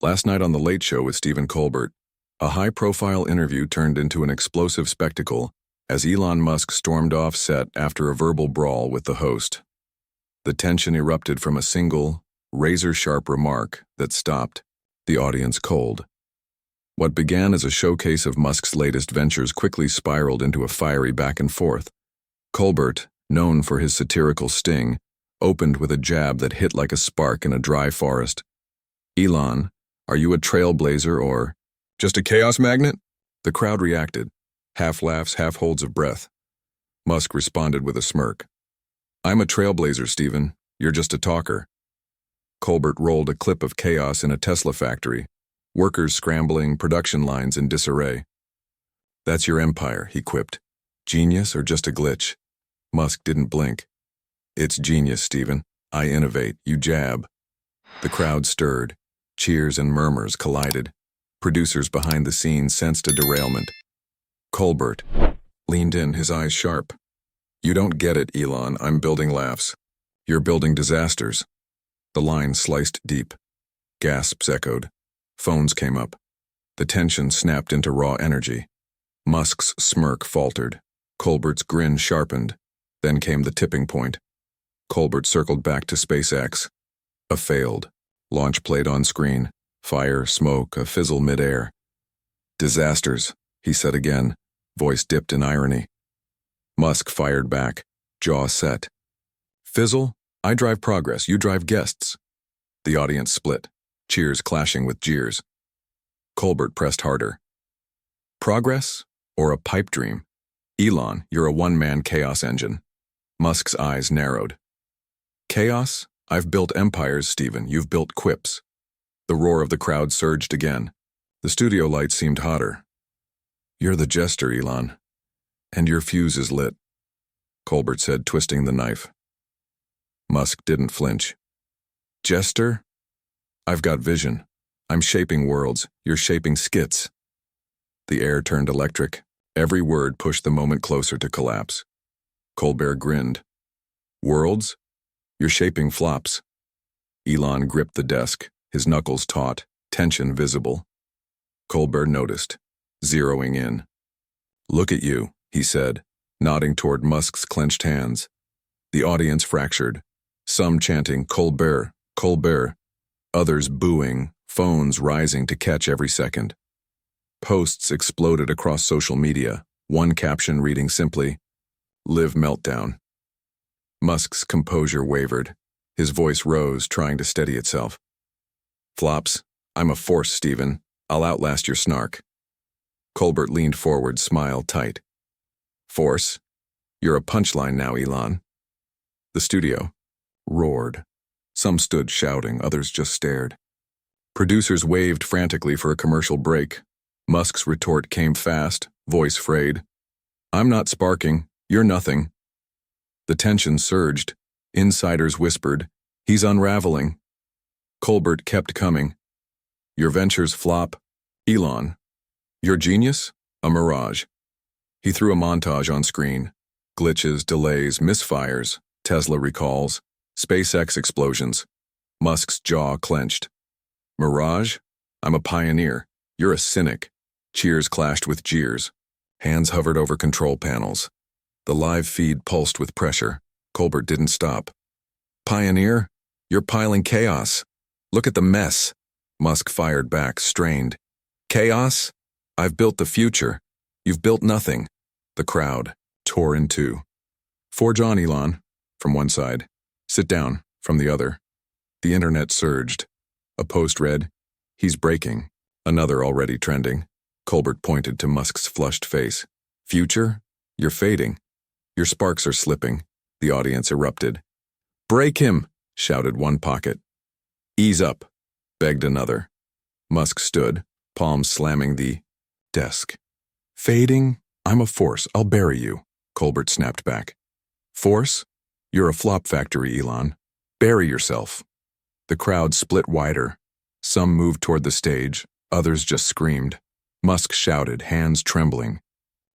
Last night on The Late Show with Stephen Colbert, a high-profile interview turned into an explosive spectacle as Elon Musk stormed off set after a verbal brawl with the host. The tension erupted from a single, razor-sharp remark that stopped the audience cold. What began as a showcase of Musk's latest ventures quickly spiraled into a fiery back and forth. Colbert, known for his satirical sting, opened with a jab that hit like a spark in a dry forest. "Elon, are you a trailblazer or just a chaos magnet?" The crowd reacted, half laughs, half holds of breath. Musk responded with a smirk. "I'm a trailblazer, Stephen. You're just a talker." Colbert rolled a clip of chaos in a Tesla factory, workers scrambling, production lines in disarray. "That's your empire," he quipped. "Genius or just a glitch?" Musk didn't blink. "It's genius, Stephen. I innovate, you jab." The crowd stirred. Cheers and murmurs collided. Producers behind the scenes sensed a derailment. Colbert leaned in, his eyes sharp. "You don't get it, Elon. I'm building laughs. You're building disasters." The line sliced deep. Gasps echoed. Phones came up. The tension snapped into raw energy. Musk's smirk faltered. Colbert's grin sharpened. Then came the tipping point. Colbert circled back to SpaceX. A failed launch played on screen. Fire, smoke, a fizzle midair. "Disasters," he said again, voice dipped in irony. Musk fired back, jaw set. "Fizzle? I drive progress, you drive guests." The audience split, cheers clashing with jeers. Colbert pressed harder. "Progress or a pipe dream? Elon, you're a one-man chaos engine." Musk's eyes narrowed. "Chaos? I've built empires, Stephen. You've built quips." The roar of the crowd surged again. The studio lights seemed hotter. "You're the jester, Elon. And your fuse is lit," Colbert said, twisting the knife. Musk didn't flinch. "Jester? I've got vision. I'm shaping worlds. You're shaping skits." The air turned electric. Every word pushed the moment closer to collapse. Colbert grinned. "Worlds? You're shaping flops." Elon gripped the desk, his knuckles taut, tension visible. Colbert noticed, zeroing in. "Look at you," he said, nodding toward Musk's clenched hands. The audience fractured, some chanting "Colbert, Colbert," others booing, phones rising to catch every second. Posts exploded across social media, one caption reading simply, "Live meltdown." Musk's composure wavered. His voice rose, trying to steady itself. "Flops, I'm a force, Stephen. I'll outlast your snark." Colbert leaned forward, smile tight. "Force? You're a punchline now, Elon." The studio roared. Some stood shouting, others just stared. Producers waved frantically for a commercial break. Musk's retort came fast, voice frayed. "I'm not sparking. You're nothing." The tension surged. Insiders whispered, "He's unraveling." Colbert kept coming. "Your ventures flop. Elon. Your genius? A mirage." He threw a montage on screen. Glitches, delays, misfires, Tesla recalls, SpaceX explosions. Musk's jaw clenched. "Mirage? I'm a pioneer. You're a cynic." Cheers clashed with jeers. Hands hovered over control panels. The live feed pulsed with pressure. Colbert didn't stop. "Pioneer? You're piling chaos. Look at the mess." Musk fired back, strained. "Chaos? I've built the future. You've built nothing." The crowd tore in two. "Forge on, Elon," from one side. "Sit down," from the other. The internet surged. A post read, "He's breaking." Another already trending. Colbert pointed to Musk's flushed face. "Future? You're fading. Your sparks are slipping." The audience erupted. "Break him!" shouted one pocket. "Ease up," begged another. Musk stood, palms slamming the desk. "Fading? I'm a force. I'll bury you," Colbert snapped back. "Force? You're a flop factory, Elon. Bury yourself." The crowd split wider. Some moved toward the stage, others just screamed. Musk shouted, hands trembling.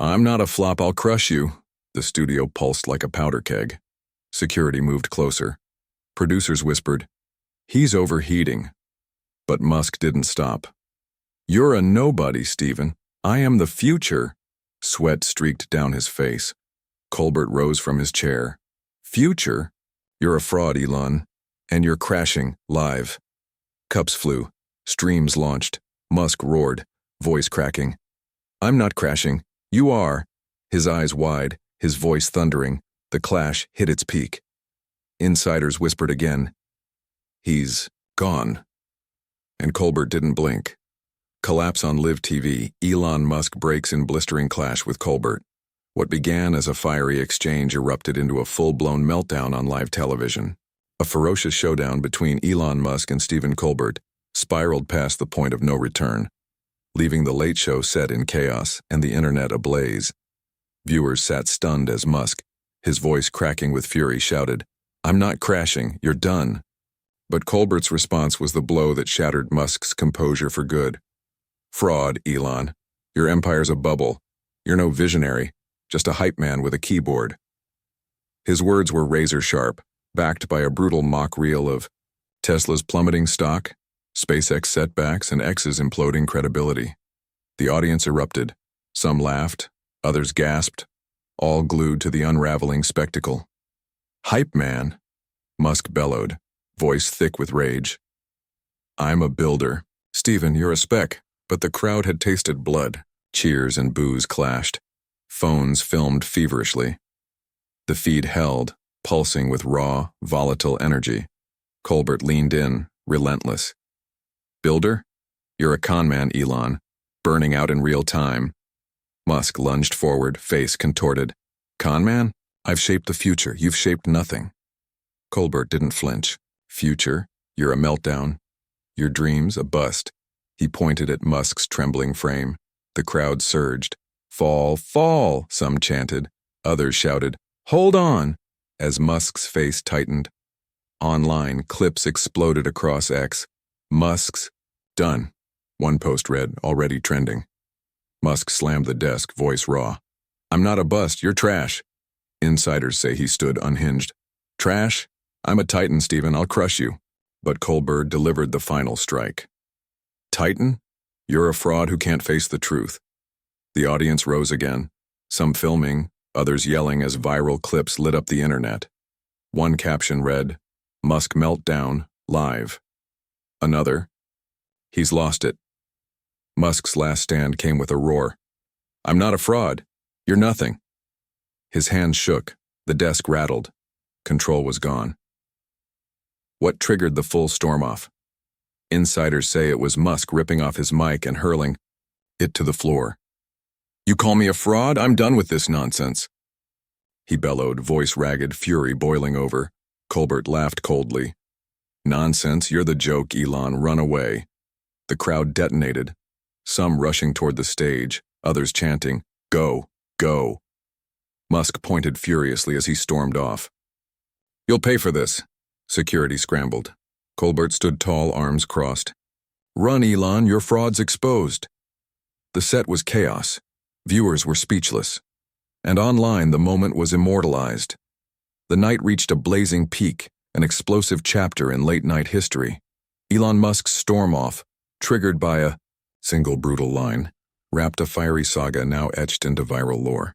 "I'm not a flop, I'll crush you." The studio pulsed like a powder keg. Security moved closer. Producers whispered, "He's overheating." But Musk didn't stop. "You're a nobody, Stephen. I am the future." Sweat streaked down his face. Colbert rose from his chair. "Future? You're a fraud, Elon. And you're crashing, live." Cups flew. Streams launched. Musk roared, voice cracking. "I'm not crashing. You are." His eyes wide, his voice thundering. The clash hit its peak. Insiders whispered again. "He's gone." And Colbert didn't blink. Collapse on live TV. Elon Musk breaks in blistering clash with Colbert. What began as a fiery exchange erupted into a full-blown meltdown on live television. A ferocious showdown between Elon Musk and Stephen Colbert spiraled past the point of no return, leaving the Late Show set in chaos and the internet ablaze. Viewers sat stunned as Musk, his voice cracking with fury, shouted, "I'm not crashing, you're done." But Colbert's response was the blow that shattered Musk's composure for good. "Fraud, Elon. Your empire's a bubble. You're no visionary, just a hype man with a keyboard." His words were razor-sharp, backed by a brutal mock reel of Tesla's plummeting stock, SpaceX setbacks, and X's imploding credibility. The audience erupted. Some laughed, others gasped, all glued to the unraveling spectacle. "Hype man," Musk bellowed, voice thick with rage. "I'm a builder. Stephen, you're a speck." But the crowd had tasted blood. Cheers and boos clashed. Phones filmed feverishly. The feed held, pulsing with raw, volatile energy. Colbert leaned in, relentless. "Builder? You're a con man, Elon, burning out in real time." Musk lunged forward, face contorted. "Con man? I've shaped the future. You've shaped nothing." Colbert didn't flinch. "Future? You're a meltdown. Your dreams, a bust." He pointed at Musk's trembling frame. The crowd surged. "Fall, fall," some chanted. Others shouted, "Hold on," as Musk's face tightened. Online, clips exploded across X. Musk's done. One post read, already trending. Musk slammed the desk, voice raw. "I'm not a bust, you're trash." Insiders say he stood unhinged. "Trash? I'm a titan, Stephen, I'll crush you." But Colbert delivered the final strike. "Titan? You're a fraud who can't face the truth." The audience rose again, some filming, others yelling as viral clips lit up the internet. One caption read, "Musk meltdown, live." Another, "He's lost it." Musk's last stand came with a roar. "I'm not a fraud. You're nothing." His hands shook, the desk rattled. Control was gone. What triggered the full storm-off? Insiders say it was Musk ripping off his mic and hurling it to the floor. "You call me a fraud? I'm done with this nonsense." He bellowed, voice ragged, fury boiling over. Colbert laughed coldly. "Nonsense, you're the joke, Elon, run away." The crowd detonated, some rushing toward the stage, others chanting, "Go, go." Musk pointed furiously as he stormed off. "You'll pay for this." Security scrambled. Colbert stood tall, arms crossed. "Run, Elon, your fraud's exposed." The set was chaos. Viewers were speechless. And online, the moment was immortalized. The night reached a blazing peak, an explosive chapter in late-night history. Elon Musk's storm-off, triggered by a single brutal line, wrapped a fiery saga now etched into viral lore.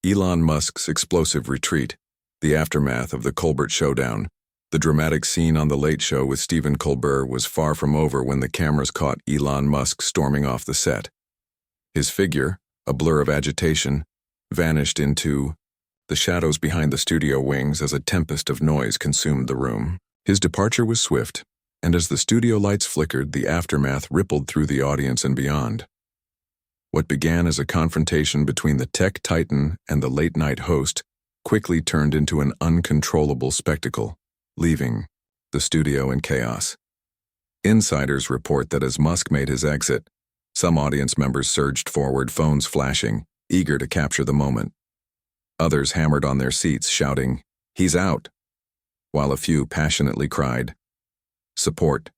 Elon Musk's explosive retreat, the aftermath of the Colbert showdown. The dramatic scene on The Late Show with Stephen Colbert was far from over when the cameras caught Elon Musk storming off the set. His figure, a blur of agitation, vanished into the shadows behind the studio wings as a tempest of noise consumed the room. His departure was swift, and as the studio lights flickered, the aftermath rippled through the audience and beyond. What began as a confrontation between the tech titan and the late-night host quickly turned into an uncontrollable spectacle, leaving the studio in chaos. Insiders report that as Musk made his exit, some audience members surged forward, phones flashing, eager to capture the moment. Others hammered on their seats, shouting, "He's out," while a few passionately cried, "Support.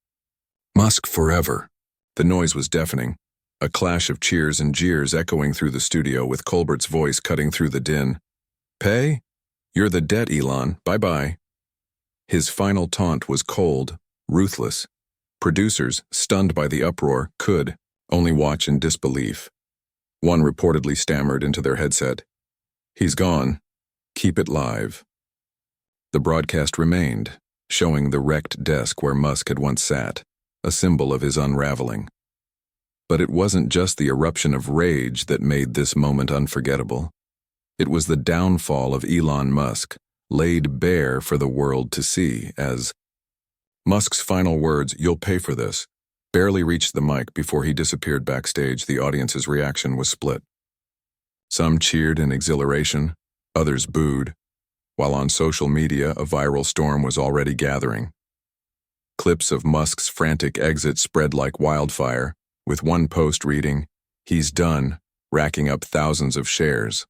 Musk forever." The noise was deafening, a clash of cheers and jeers echoing through the studio with Colbert's voice cutting through the din. "Pay? You're the debt, Elon. Bye-bye." His final taunt was cold, ruthless, Producers, stunned by the uproar, could only watch in disbelief. One reportedly stammered into their headset, "He's gone. Keep it live." The broadcast remained, showing the wrecked desk where Musk had once sat, a symbol of his unraveling. But it wasn't just the eruption of rage that made this moment unforgettable. It was the downfall of Elon Musk, laid bare for the world to see as Musk's final words, "You'll pay for this," barely reached the mic before he disappeared backstage. The audience's reaction was split. Some cheered in exhilaration, others booed, while on social media a viral storm was already gathering. Clips of Musk's frantic exit spread like wildfire, with one post reading, "He's done," racking up thousands of shares.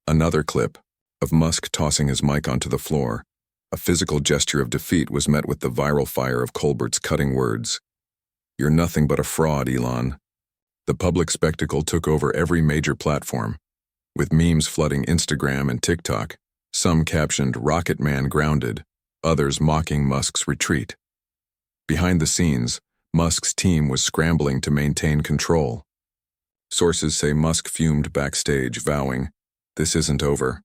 Another clip, of Musk tossing his mic onto the floor, a physical gesture of defeat, was met with the viral fire of Colbert's cutting words. "You're nothing but a fraud, Elon." The public spectacle took over every major platform, with memes flooding Instagram and TikTok, some captioned "Rocket Man grounded," others mocking Musk's retreat. Behind the scenes, Musk's team was scrambling to maintain control. Sources say Musk fumed backstage, vowing, "This isn't over."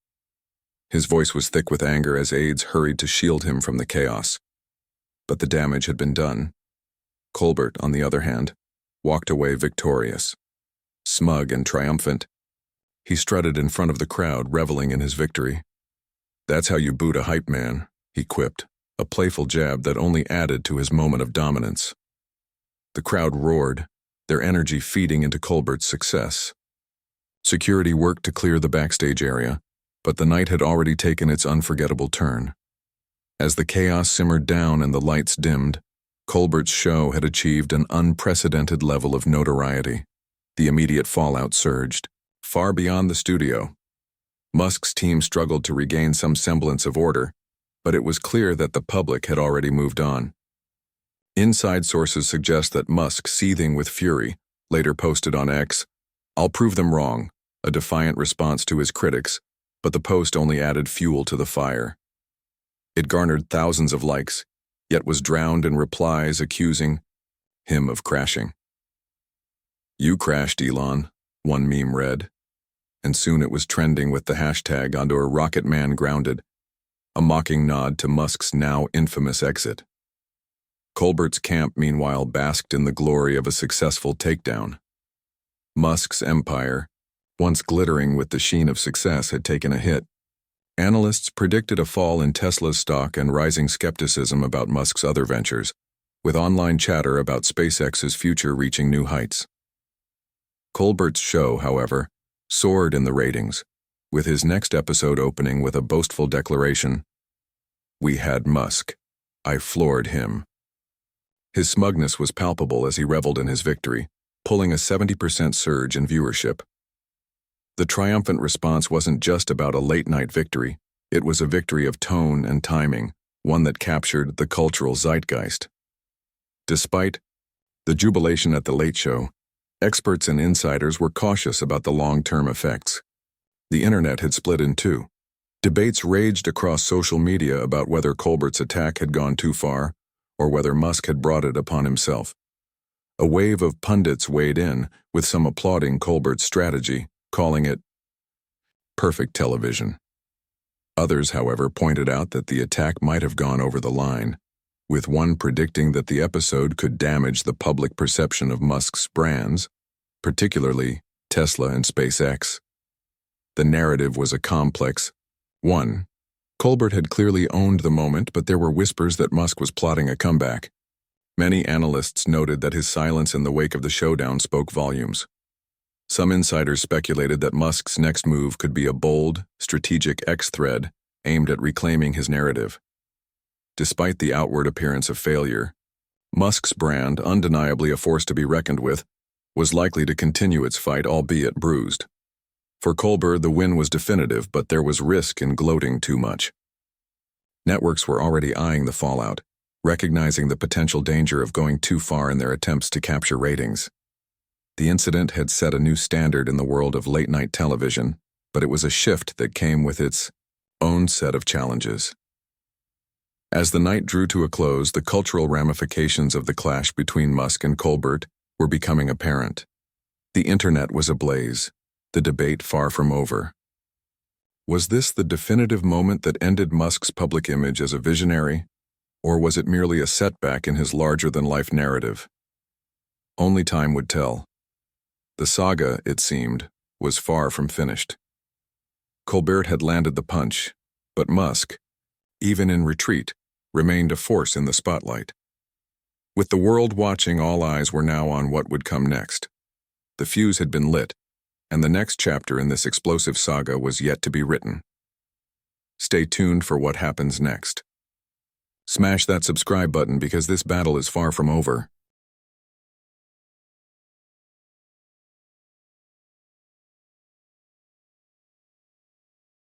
His voice was thick with anger as aides hurried to shield him from the chaos. But the damage had been done. Colbert, on the other hand, walked away victorious. Smug and triumphant, he strutted in front of the crowd, reveling in his victory. "That's how you boot a hype man," he quipped, a playful jab that only added to his moment of dominance. The crowd roared, their energy feeding into Colbert's success. Security worked to clear the backstage area, but the night had already taken its unforgettable turn. As the chaos simmered down and the lights dimmed, Colbert's show had achieved an unprecedented level of notoriety. The immediate fallout surged, far beyond the studio. Musk's team struggled to regain some semblance of order, but it was clear that the public had already moved on. Inside sources suggest that Musk, seething with fury, later posted on X, "I'll prove them wrong," a defiant response to his critics, but the post only added fuel to the fire. It garnered thousands of likes, yet was drowned in replies accusing him of crashing. "You crashed, Elon," one meme read, and soon it was trending with the hashtag onto a Rocket Man grounded, a mocking nod to Musk's now infamous exit. Colbert's camp, meanwhile, basked in the glory of a successful takedown. Musk's empire, once glittering with the sheen of success, had taken a hit. Analysts predicted a fall in Tesla's stock and rising skepticism about Musk's other ventures, with online chatter about SpaceX's future reaching new heights. Colbert's show, however, soared in the ratings, with his next episode opening with a boastful declaration, "We had Musk. I floored him." His smugness was palpable as he reveled in his victory, pulling a 70% surge in viewership. The triumphant response wasn't just about a late-night victory, it was a victory of tone and timing, one that captured the cultural zeitgeist. Despite the jubilation at the Late Show, experts and insiders were cautious about the long-term effects. The internet had split in two. Debates raged across social media about whether Colbert's attack had gone too far, or whether Musk had brought it upon himself. A wave of pundits weighed in, with some applauding Colbert's strategy, calling it perfect television. Others, however, pointed out that the attack might have gone over the line, with one predicting that the episode could damage the public perception of Musk's brands, particularly Tesla and SpaceX. The narrative was a complex one. Colbert had clearly owned the moment, but there were whispers that Musk was plotting a comeback. Many analysts noted that his silence in the wake of the showdown spoke volumes. Some insiders speculated that Musk's next move could be a bold, strategic X-thread aimed at reclaiming his narrative. Despite the outward appearance of failure, Musk's brand, undeniably a force to be reckoned with, was likely to continue its fight, albeit bruised. For Colbert, the win was definitive, but there was risk in gloating too much. Networks were already eyeing the fallout, recognizing the potential danger of going too far in their attempts to capture ratings. The incident had set a new standard in the world of late-night television, but it was a shift that came with its own set of challenges. As the night drew to a close, the cultural ramifications of the clash between Musk and Colbert were becoming apparent. The internet was ablaze, the debate far from over. Was this the definitive moment that ended Musk's public image as a visionary, or was it merely a setback in his larger-than-life narrative? Only time would tell. The saga, it seemed, was far from finished. Colbert had landed the punch, but Musk, even in retreat, remained a force in the spotlight. With the world watching, all eyes were now on what would come next. The fuse had been lit, and the next chapter in this explosive saga was yet to be written. Stay tuned for what happens next. Smash that subscribe button because this battle is far from over.